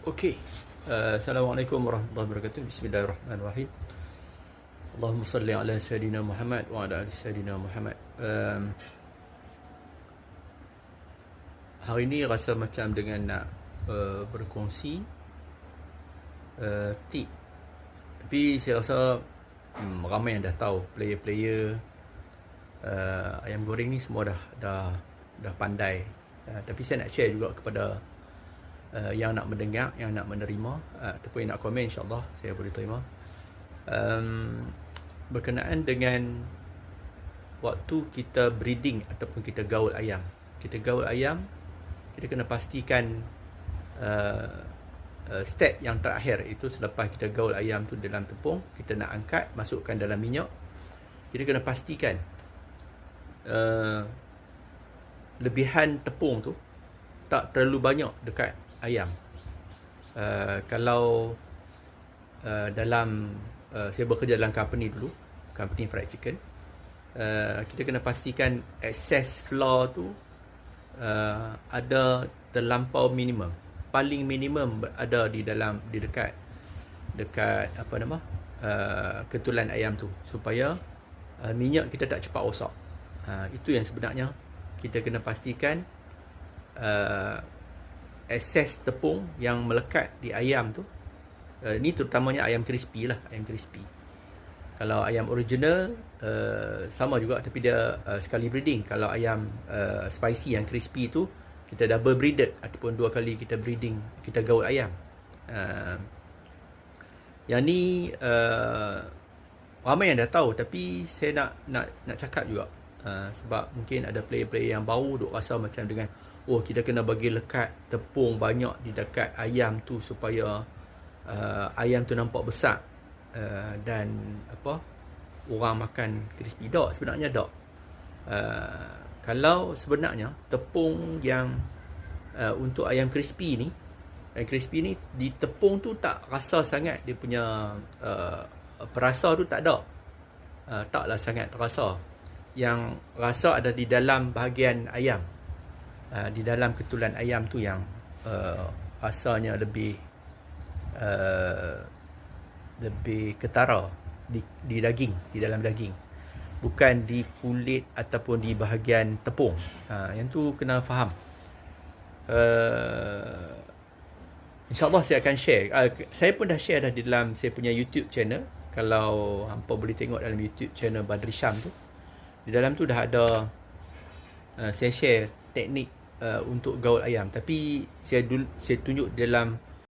Okey. Assalamualaikum warahmatullahi wabarakatuh. Bismillahirrahmanirrahim. Allahumma salli ala Sayyidina Muhammad wa ala ali Sayyidina Muhammad. Hari ni rasa macam dengan nak berkongsi tip. Tapi saya rasa ramai yang dah tahu, player-player ayam goreng ni semua dah pandai. Tapi saya nak share juga kepada yang nak mendengar, yang nak menerima, ataupun yang nak komen, insyaAllah saya boleh terima. Berkenaan dengan waktu kita breeding ataupun kita gaul ayam. Kita gaul ayam, kita kena pastikan step yang terakhir itu selepas kita gaul ayam tu dalam tepung, kita nak angkat, masukkan dalam minyak. Kita kena pastikan lebihan tepung tu tak terlalu banyak dekat ayam. Kalau dalam saya bekerja dalam company dulu, company fried chicken, kita kena pastikan excess flour tu ada terlampau minimum, paling minimum ada di dekat apa nama ketulan ayam tu, supaya minyak kita tak cepat rosak. Itu yang sebenarnya kita kena pastikan. Excess tepung yang melekat di ayam tu, ni terutamanya ayam crispy lah, ayam crispy. Kalau ayam original sama juga, tapi dia sekali breeding. Kalau ayam spicy yang crispy tu, kita double breeded ataupun 2 kali kita breeding, kita gaul ayam. Yang ni ramai yang dah tahu, tapi saya nak cakap juga, sebab mungkin ada player-player yang baru duk rasa macam dengan kita kena bagi lekat tepung banyak di dekat ayam tu supaya ayam tu nampak besar dan orang makan crispy. Tak, sebenarnya tak. Kalau sebenarnya tepung yang untuk ayam crispy ni, di tepung tu tak rasa sangat dia punya perasa tu, tak ada. Taklah sangat terasa. Yang rasa ada di dalam bahagian ayam, di dalam ketulan ayam tu yang rasanya lebih ketara di daging, di dalam daging, bukan di kulit ataupun di bahagian tepung. Yang tu kena faham. InsyaAllah saya akan share. Saya pun dah share dah di dalam saya punya YouTube channel. Kalau hampa boleh tengok dalam YouTube channel Badri Syam tu, di dalam tu dah ada saya share teknik untuk gaul ayam. Tapi saya tunjuk dalam